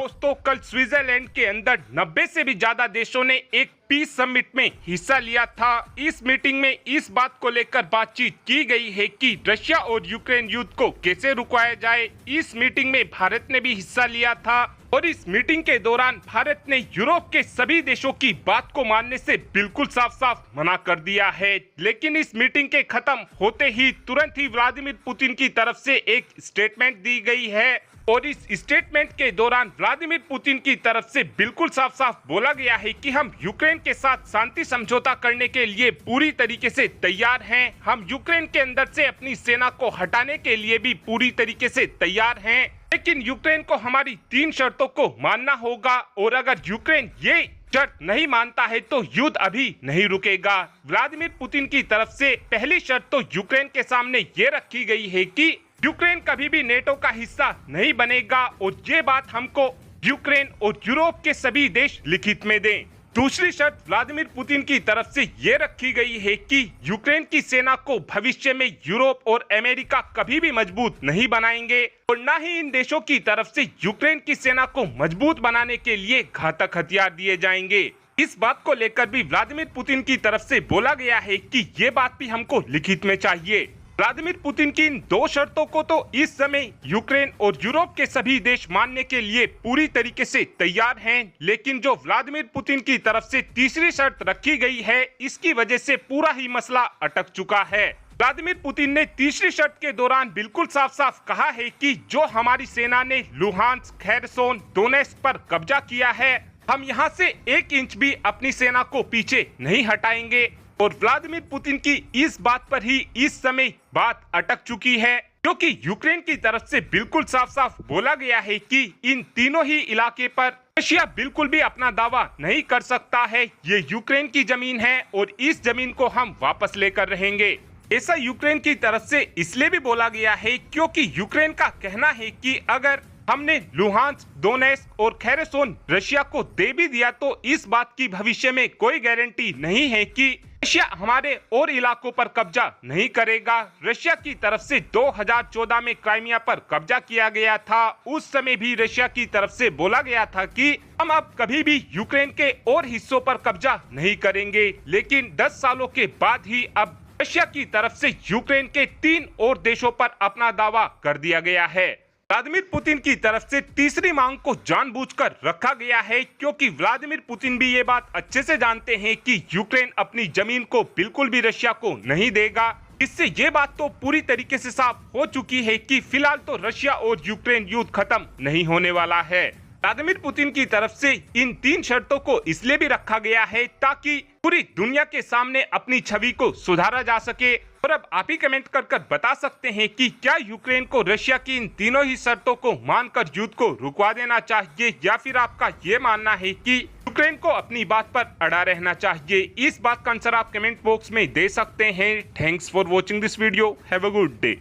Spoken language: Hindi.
दोस्तों, कल स्विट्जरलैंड के अंदर 90 से भी ज्यादा देशों ने एक पीस समिट में हिस्सा लिया था। इस मीटिंग में इस बात को लेकर बातचीत की गई है कि रशिया और यूक्रेन युद्ध को कैसे रुकवाया जाए। इस मीटिंग में भारत ने भी हिस्सा लिया था और इस मीटिंग के दौरान भारत ने यूरोप के सभी देशों की बात को मानने से बिल्कुल साफ साफ मना कर दिया है। लेकिन इस मीटिंग के खत्म होते ही तुरंत ही व्लादिमीर पुतिन की तरफ से एक स्टेटमेंट दी गई है और इस स्टेटमेंट के दौरान व्लादिमीर पुतिन की तरफ से बिल्कुल साफ साफ बोला गया है कि हम यूक्रेन के साथ शांति समझौता करने के लिए पूरी तरीके से तैयार हैं। हम यूक्रेन के अंदर से अपनी सेना को हटाने के लिए भी पूरी तरीके से तैयार हैं, लेकिन यूक्रेन को हमारी 3 शर्तों को मानना होगा और अगर यूक्रेन ये शर्त नहीं मानता है तो युद्ध अभी नहीं रुकेगा। व्लादिमीर पुतिन की तरफ से पहली शर्त तो यूक्रेन के सामने ये रखी गई है कि यूक्रेन कभी भी नेटो का हिस्सा नहीं बनेगा और ये बात हमको यूक्रेन और यूरोप के सभी देश लिखित में दें। दूसरी शर्त व्लादिमीर पुतिन की तरफ से ये रखी गई है कि यूक्रेन की सेना को भविष्य में यूरोप और अमेरिका कभी भी मजबूत नहीं बनाएंगे और न ही इन देशों की तरफ से यूक्रेन की सेना को मजबूत बनाने के लिए घातक हथियार दिए जाएंगे। इस बात को लेकर भी व्लादिमीर पुतिन की तरफ से बोला गया है कि ये बात भी हमको लिखित में चाहिए। व्लादिमीर पुतिन की इन 2 शर्तों को तो इस समय यूक्रेन और यूरोप के सभी देश मानने के लिए पूरी तरीके से तैयार हैं, लेकिन जो व्लादिमीर पुतिन की तरफ से तीसरी शर्त रखी गई है, इसकी वजह से पूरा ही मसला अटक चुका है। व्लादिमीर पुतिन ने तीसरी शर्त के दौरान बिल्कुल साफ साफ कहा है कि जो हमारी सेना ने लुहांस्क, खेरसोन, डोनेस्क पर कब्जा किया है, हम यहाँ से 1 इंच भी अपनी सेना को पीछे नहीं हटाएंगे और व्लादिमीर पुतिन की इस बात पर ही इस समय बात अटक चुकी है, क्योंकि यूक्रेन की तरफ से बिल्कुल साफ साफ बोला गया है कि इन तीनों ही इलाके पर रशिया बिल्कुल भी अपना दावा नहीं कर सकता है। ये यूक्रेन की जमीन है और इस जमीन को हम वापस लेकर रहेंगे। ऐसा यूक्रेन की तरफ से इसलिए भी बोला गया है क्योंकि यूक्रेन का कहना है कि अगर हमने लुहांस्क, डोनेस्क और खेरसोन रशिया को दे भी दिया तो इस बात की भविष्य में कोई गारंटी नहीं है कि रशिया हमारे और इलाकों पर कब्जा नहीं करेगा। रशिया की तरफ से 2014 में क्राइमिया पर कब्जा किया गया था। उस समय भी रशिया की तरफ से बोला गया था कि हम अब कभी भी यूक्रेन के और हिस्सों पर कब्जा नहीं करेंगे, लेकिन 10 सालों के बाद ही अब रशिया की तरफ से यूक्रेन के 3 और देशों पर अपना दावा कर दिया गया है। व्लादिमीर पुतिन की तरफ से तीसरी मांग को जानबूझकर रखा गया है क्योंकि व्लादिमीर पुतिन भी ये बात अच्छे से जानते हैं कि यूक्रेन अपनी जमीन को बिल्कुल भी रशिया को नहीं देगा। इससे ये बात तो पूरी तरीके से साफ हो चुकी है कि फिलहाल तो रशिया और यूक्रेन युद्ध खत्म नहीं होने वाला है। व्लादिमीर पुतिन की तरफ से इन 3 शर्तों को इसलिए भी रखा गया है ताकि पूरी दुनिया के सामने अपनी छवि को सुधारा जा सके। और अब आप ही कमेंट कर बता सकते हैं कि क्या यूक्रेन को रशिया की इन तीनों ही शर्तों को मानकर युद्ध को रुकवा देना चाहिए या फिर आपका ये मानना है कि यूक्रेन को अपनी बात पर अड़ा रहना चाहिए। इस बात का आंसर आप कमेंट बॉक्स में दे सकते हैं। Thanks for watching this video. Have a good day.